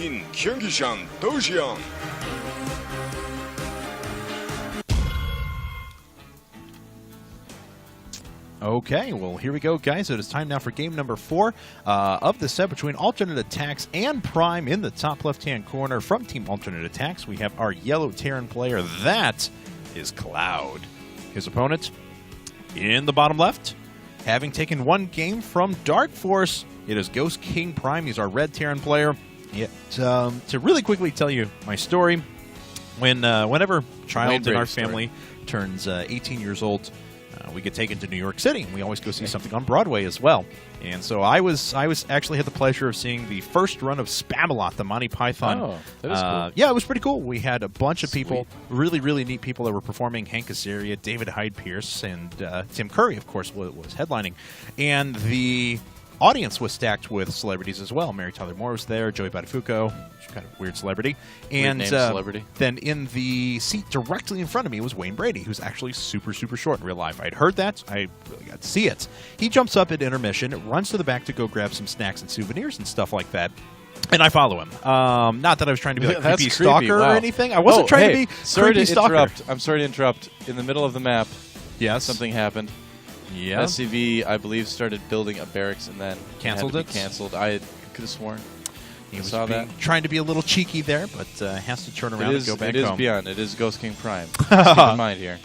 Atin Kyungishan Dojian. Okay, well, here we go, guys. It is time now for game number 4 of the set between Alternate Attacks and Prime. In the top left-hand corner from Team Alternate Attacks, we have our yellow Terran player. That is Cloud. His opponent in the bottom left, having taken one game from Dark Force, it is GhostKing.Prime. He's our red Terran player. Yet, to really quickly tell you my story, whenever a child in our family turns 18 years old, we get taken to New York City, and we always go see something on Broadway as well. And so I actually had the pleasure of seeing the first run of Spamalot, the Monty Python. Oh, that was cool. Yeah, it was pretty cool. We had a bunch of people, really, really neat people that were performing. Hank Azaria, David Hyde Pierce, and Tim Curry, of course, was headlining. And the audience was stacked with celebrities as well. Mary Tyler Moore was there, Joey Buttafuoco, kind of weird celebrity. And celebrity. Then in the seat directly in front of me was Wayne Brady, who's actually super, super short in real life. I'd heard that. I really got to see it. He jumps up at intermission, runs to the back to go grab some snacks and souvenirs and stuff like that. And I follow him. Not that I was trying to be like creepy stalker or anything. I wasn't trying to be creepy stalker. I'm sorry to interrupt. In the middle of the map, yes, something happened. Yeah. SCV, I believe, started building a barracks and then canceled it. Canceled. I could have sworn. He was trying to be a little cheeky there, but has to turn around and go back home. It is beyond. It is GhostKing.Prime. Keep in mind here.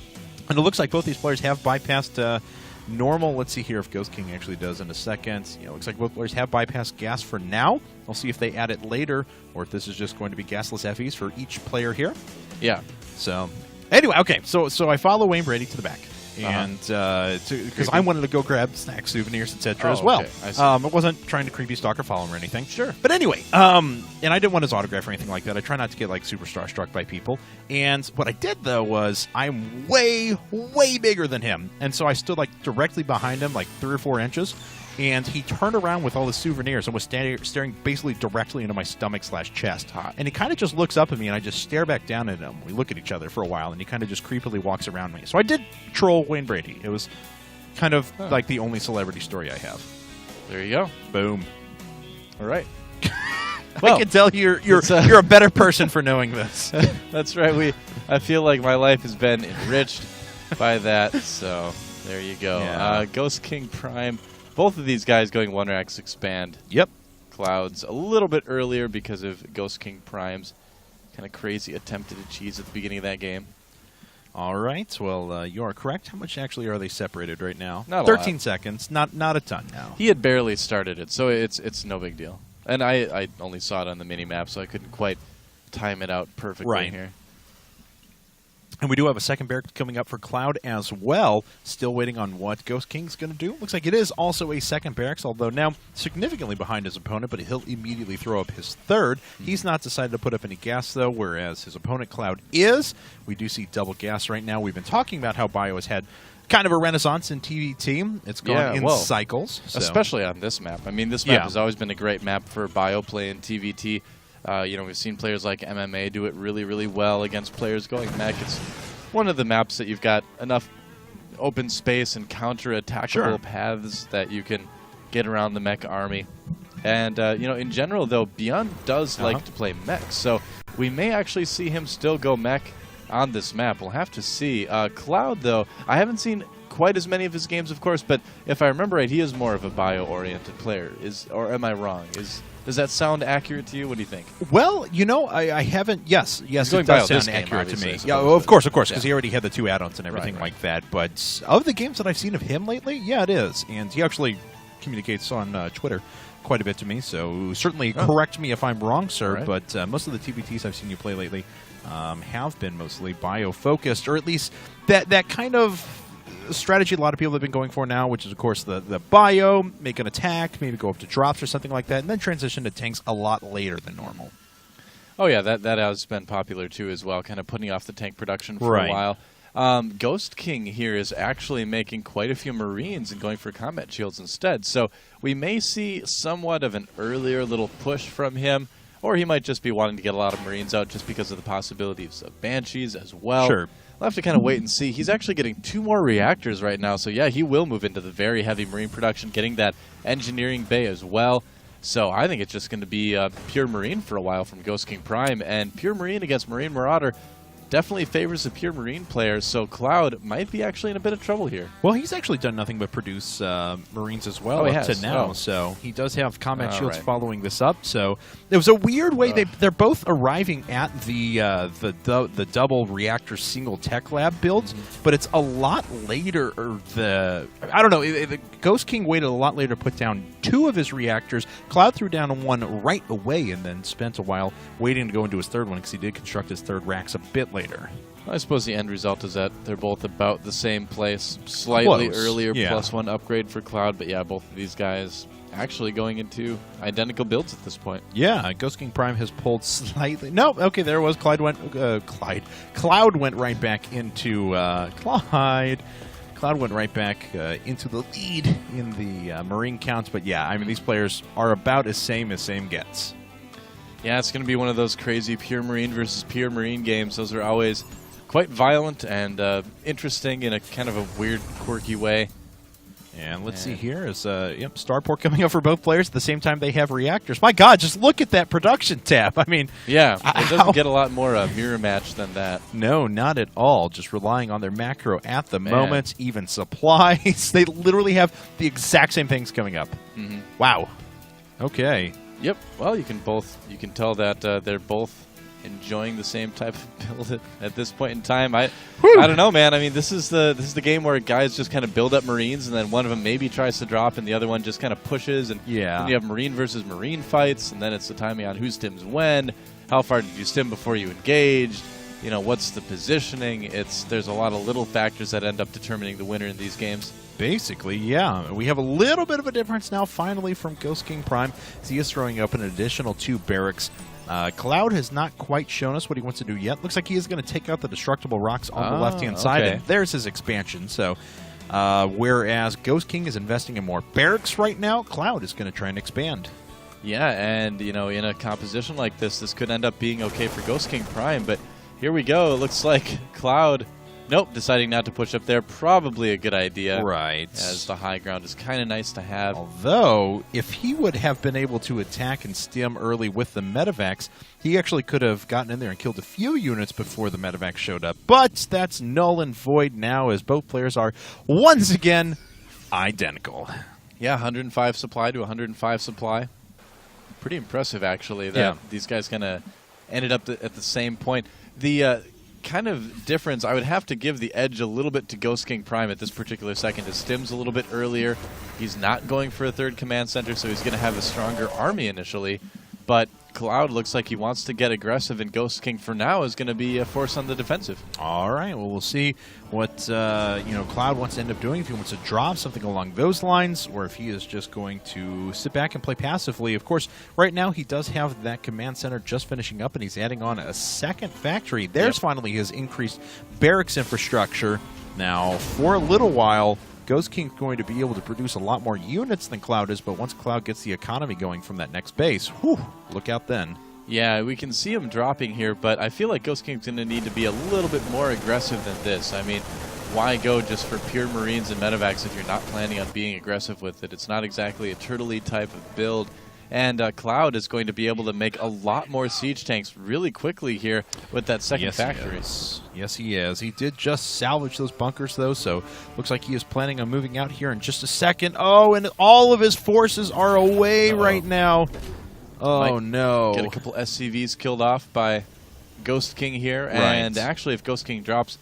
And it looks like both these players have bypassed normal. Let's see here if GhostKing actually does in a second. You know, looks like both players have bypassed gas for now. We'll see if they add it later, or if this is just going to be gasless FEs for each player here. Yeah. So, anyway, okay. So I follow Wayne Brady to the back. And because I wanted to go grab snacks, souvenirs, etc. as well. Okay. I wasn't trying to creepy stalker follow him or anything. Sure. But anyway, and I didn't want his autograph or anything like that. I try not to get like super starstruck by people. And what I did though was I'm way, way bigger than him, and so I stood like directly behind him, like 3 or 4 inches. And he turned around with all the souvenirs and was staring basically directly into my stomach/chest. And he kind of just looks up at me, and I just stare back down at him. We look at each other for a while, and he kind of just creepily walks around me. So I did troll Wayne Brady. It was kind of like the only celebrity story I have. There you go. Boom. All right. Well, I can tell you're a better person for knowing this. That's right. I feel like my life has been enriched by that. So there you go. Yeah. GhostKing.Prime. Both of these guys going 1x expand. Yep. Clouds a little bit earlier because of GhostKing.Prime's kind of crazy attempt at a cheese at the beginning of that game. All right. Well, you are correct. How much actually are they separated right now? Not 13 a lot. seconds. Not a ton now. He had barely started it, so it's no big deal. And I only saw it on the mini-map, so I couldn't quite time it out perfectly here. And we do have a second barrack coming up for Cloud as well. Still waiting on what GhostKing's going to do. Looks like it is also a second barracks, although now significantly behind his opponent, but he'll immediately throw up his third. He's not decided to put up any gas, though, whereas his opponent, Cloud, is. We do see double gas right now. We've been talking about how Bio has had kind of a renaissance in TVT. It's gone in cycles. So. Especially on this map. I mean, this map has always been a great map for Bio play in TVT. We've seen players like MMA do it really, really well against players going mech. It's one of the maps that you've got enough open space and counter-attackable paths that you can get around the mech army. And, in general, though, Beyond does like to play mech. So we may actually see him still go mech on this map. We'll have to see. Cloud, though, I haven't seen quite as many of his games, of course, but if I remember right, he is more of a Bio-oriented player. Or am I wrong? Does that sound accurate to you? What do you think? Well, I haven't. Yes, it does sound accurate to me. Yeah, of course, because he already had the 2 add-ons and everything like that. But of the games that I've seen of him lately, yeah, it is. And he actually communicates on Twitter quite a bit to me, so certainly correct me if I'm wrong, sir. Right. But most of the TBTs I've seen you play lately have been mostly Bio-focused, or at least that kind of strategy a lot of people have been going for now, which is, of course, the Bio, make an attack, maybe go up to drops or something like that, and then transition to tanks a lot later than normal. Oh, yeah, that has been popular, too, as well, kind of putting off the tank production for a while. GhostKing here is actually making quite a few Marines and going for combat shields instead, so we may see somewhat of an earlier little push from him, or he might just be wanting to get a lot of Marines out just because of the possibilities of Banshees as well. Sure. We'll have to kind of wait and see. He's actually getting 2 more reactors right now, so yeah, he will move into the very heavy Marine production, getting that engineering bay as well. So I think it's just going to be pure Marine for a while from GhostKing.Prime, and pure Marine against Marine Marauder definitely favors the pure Marine player, so Cloud might be actually in a bit of trouble here. Well, he's actually done nothing but produce Marines as well up to now, so he does have combat shields following this up. So it was a weird way they're both arriving at the double reactor single tech lab builds, but it's a lot later. I don't know. The Ghost King waited a lot later to put down 2 of his reactors. Cloud threw down 1 right away, and then spent a while waiting to go into his 3rd one because he did construct his 3rd racks a bit later. I suppose the end result is that they're both about the same place. Slightly earlier +1 upgrade for Cloud, but yeah, both of these guys actually going into identical builds at this point. Yeah, GhostKing.Prime has pulled slightly. No, okay, there was Cloud went right back into Clyde. Cloud went right back into the lead in the Marine counts, but yeah, I mean, these players are about as same gets. Yeah, it's going to be one of those crazy pure Marine versus pure Marine games. Those are always quite violent and interesting in a kind of a weird, quirky way. And let's see here is Starport coming up for both players at the same time they have reactors. My God, just look at that production tab. I mean, yeah, it doesn't get a lot more mirror match than that. No, not at all. Just relying on their macro at the moment, even supplies. They literally have the exact same things coming up. Wow. Okay. Yep. Well, you can tell that they're both enjoying the same type of build at this point in time. I don't know, man. I mean, this is the game where guys just kind of build up Marines, and then one of them maybe tries to drop, and the other one just kind of pushes. And then you have Marine versus Marine fights, and then it's the timing on who stims when, how far did you stim before you engaged. You know, what's the positioning? There's a lot of little factors that end up determining the winner in these games. Basically, yeah. We have a little bit of a difference now, finally, from GhostKing.Prime. He is throwing up an additional 2 barracks. Cloud has not quite shown us what he wants to do yet. Looks like he is going to take out the destructible rocks on the left-hand side, and there's his expansion. So, whereas Ghost King is investing in more barracks right now, Cloud is going to try and expand. Yeah, and, you know, in a composition like this could end up being okay for GhostKing.Prime, but here we go. It looks like Cloud, deciding not to push up there, probably a good idea. Right. As the high ground is kind of nice to have. Although, if he would have been able to attack and stim early with the Medivacs, he actually could have gotten in there and killed a few units before the Medivacs showed up. But that's null and void now, as both players are once again identical. Yeah, 105 supply to 105 supply. Pretty impressive, actually, that these guys kind of ended up at the same point. The kind of difference, I would have to give the edge a little bit to GhostKing.Prime at this particular second. His stim's a little bit earlier. He's not going for a 3rd command center, so he's going to have a stronger army initially. But Cloud looks like he wants to get aggressive, and Ghost King for now is going to be a force on the defensive. All right, well, we'll see what Cloud wants to end up doing, if he wants to drop something along those lines, or if he is just going to sit back and play passively. Of course, right now he does have that command center just finishing up, and he's adding on a 2nd factory. There's finally his increased barracks infrastructure. Now, for a little while, Ghost King's going to be able to produce a lot more units than Cloud is, but once Cloud gets the economy going from that next base, look out then. Yeah, we can see him dropping here, but I feel like Ghost King's going to need to be a little bit more aggressive than this. I mean, why go just for pure Marines and Medivacs if you're not planning on being aggressive with it? It's not exactly a turtley type of build. And Cloud is going to be able to make a lot more siege tanks really quickly here with that 2nd factory. Yes, he is. He did just salvage those bunkers, though, so looks like he is planning on moving out here in just a second. Oh, and all of his forces are away right now. Oh, no. Get a couple SCVs killed off by Ghost King here. And actually, if Ghost King drops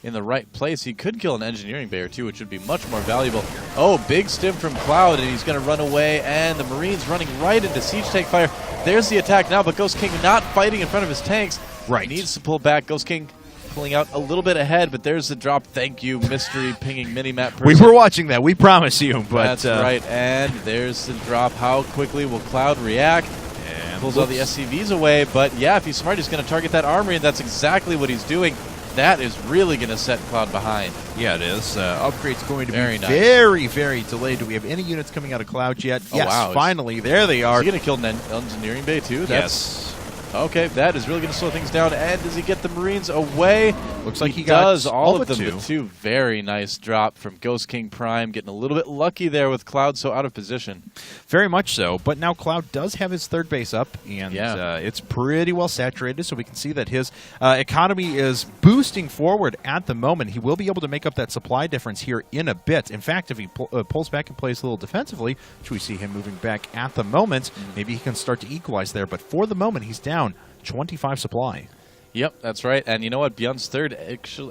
in the right place, he could kill an engineering bay or 2, which would be much more valuable. Oh, big stim from Cloud, and he's going to run away, and the Marines running right into siege tank fire. There's the attack now, but Ghost King not fighting in front of his tanks. He needs to pull back. Ghost King pulling out a little bit ahead, but there's the drop. Thank you, mystery pinging minimap person. We were watching that, we promise you. But that's right, and there's the drop. How quickly will Cloud react? And pulls all the SCVs away, but yeah, if he's smart, he's going to target that armory, and that's exactly what he's doing. That is really going to set Cloud behind. Yeah, it is. Upgrade's going to be very, very delayed. Do we have any units coming out of Cloud yet? Yes, finally. There they are. Is he going to kill an engineering bay, too? Yes. Okay, that is really going to slow things down. And does he get the Marines away? Looks like he does. got All of them. two. The two. Very nice drop from GhostKing.Prime. Getting a little bit lucky there with Cloud so out of position. Very much so. But now Cloud does have his third base up, and it's pretty well saturated, so we can see that his economy is boosting forward at the moment. He will be able to make up that supply difference here in a bit. In fact, if he pulls back and plays a little defensively, which we see him moving back at the moment, maybe he can start to equalize there. But for the moment, he's down 25 supply. Yep, that's right. And you know what? Beyond's third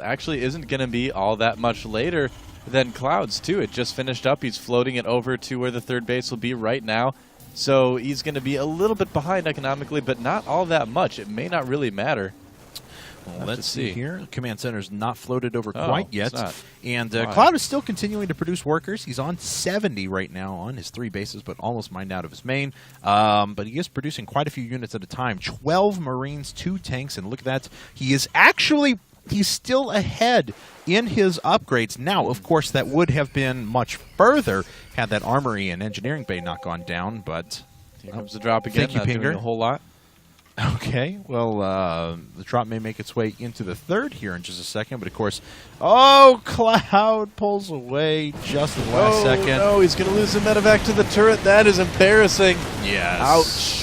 actually isn't going to be all that much later than Cloud's, too. It just finished up. He's floating it over to where the third base will be right now. So he's going to be a little bit behind economically, but not all that much. It may not really matter. Well, let's see here. Command Center's not floated over quite yet. And Wow. Cloud is still continuing to produce workers. He's on 70 right now on his 3 bases, but almost mined out of his main. But he is producing quite a few units at a time. 12 Marines, 2 tanks, and look at that. He is actually... He's still ahead in his upgrades. Now, of course, that would have been much further had that armory and engineering bay not gone down, but... Here comes the drop again. Thank you, not doing Pinger. a whole lot. Okay, well, the drop may make its way into the third here in just a second, but of course, oh, Cloud pulls away just at the last second. No, he's going to lose the medevac to the turret. That is embarrassing. Yes.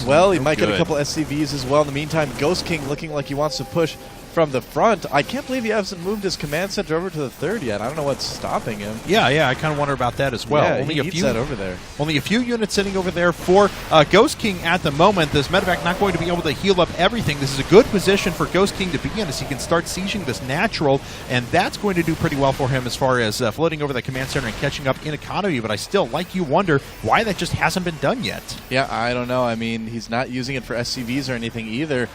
Ouch. Well, he might get a good. couple SCVs as well. In the meantime, GhostKing looking like he wants to push from the front. I can't believe he hasn't moved his command center over to the third yet. I don't know what's stopping him. Yeah, I kind of wonder about that as well. Yeah, only he a needs few that over there. Only a few units sitting over there for GhostKing at the moment. This medevac not going to be able to heal up everything. This is a good position for GhostKing to be in as he can start sieging this natural, and that's going to do pretty well for him as far as floating over the command center and catching up in economy, but I still, like you, wonder why that just hasn't been done yet. Yeah, I don't know. I mean, he's not using it for SCVs or anything either.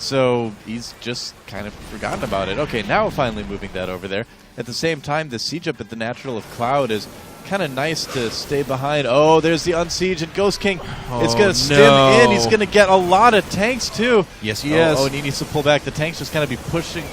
So he's just kind of forgotten about it. Okay, now we're finally moving that over there. At the same time, the siege up at the natural of Cloud is kind of nice to stay behind. Oh, there's the unsiege, and GhostKing is going to stim in. He's going to get a lot of tanks, too. Yes, he is. Oh, and he needs to pull back. The tanks just kind of be pushing.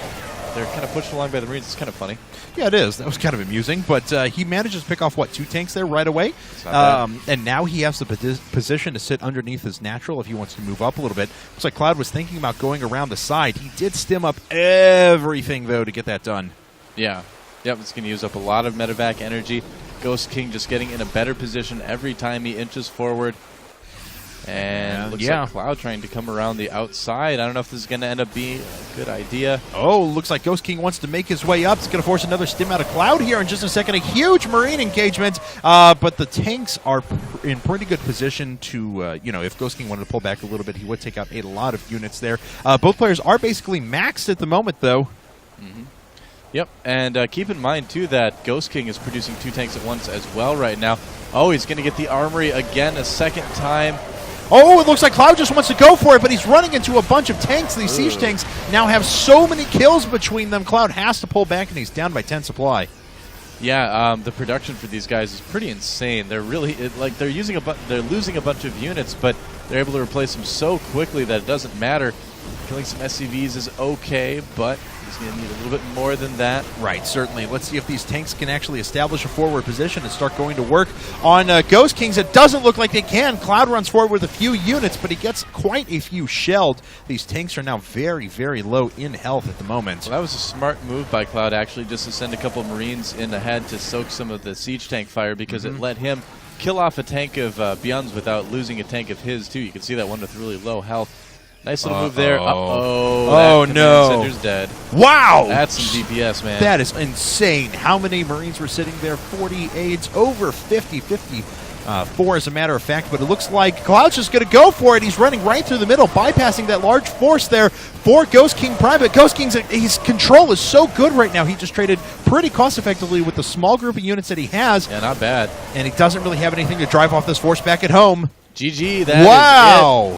They're kind of pushed along by the Marines. It's kind of funny. Yeah, it is. That was kind of amusing. But he manages to pick off, what, 2 tanks there right away? And now he has the position to sit underneath his natural if he wants to move up a little bit. Looks like Cloud was thinking about going around the side. He did stim up everything, though, to get that done. Yeah. Yep, it's going to use up a lot of medevac energy. GhostKing just getting in a better position every time he inches forward. And looks like Cloud trying to come around the outside. I don't know if this is going to end up being a good idea. Oh, looks like GhostKing wants to make his way up. It's going to force another stim out of Cloud here in just a second. A huge Marine engagement, but the tanks are in pretty good position to, you know, if GhostKing wanted to pull back a little bit, he would take out a lot of units there. Both players are basically maxed at the moment, though. Yep, and keep in mind, too, that GhostKing is producing 2 tanks at once as well right now. Oh, he's going to get the armory again a second time. Oh, it looks like Cloud just wants to go for it, but he's running into a bunch of tanks. These siege tanks now have so many kills between them. Cloud has to pull back, and he's down by 10 supply. Yeah, the production for these guys is pretty insane. They're really they're losing a bunch of units, but they're able to replace them so quickly that it doesn't matter. Killing some SCVs is okay, but he's going to need a little bit more than that. Right, certainly. Let's see if these tanks can actually establish a forward position and start going to work on GhostKings. It doesn't look like they can. Cloud runs forward with a few units, but he gets quite a few shelled. These tanks are now very, very low in health at the moment. Well, that was a smart move by Cloud, actually, just to send a couple of Marines in ahead to soak some of the siege tank fire, because it let him kill off a tank of Beyond's without losing a tank of his, too. You can see that one with really low health. Nice little move there. Oh, no. Center's dead. Wow. That's some DPS, man. That is insane. How many Marines were sitting there? 48, over 50, 54 as a matter of fact. But it looks like Cloud's just going to go for it. He's running right through the middle, bypassing that large force there for GhostKing.Prime. But GhostKing's his control is so good right now. He just traded pretty cost-effectively with the small group of units that he has. Yeah, not bad. And he doesn't really have anything to drive off this force back at home. GG. That is it.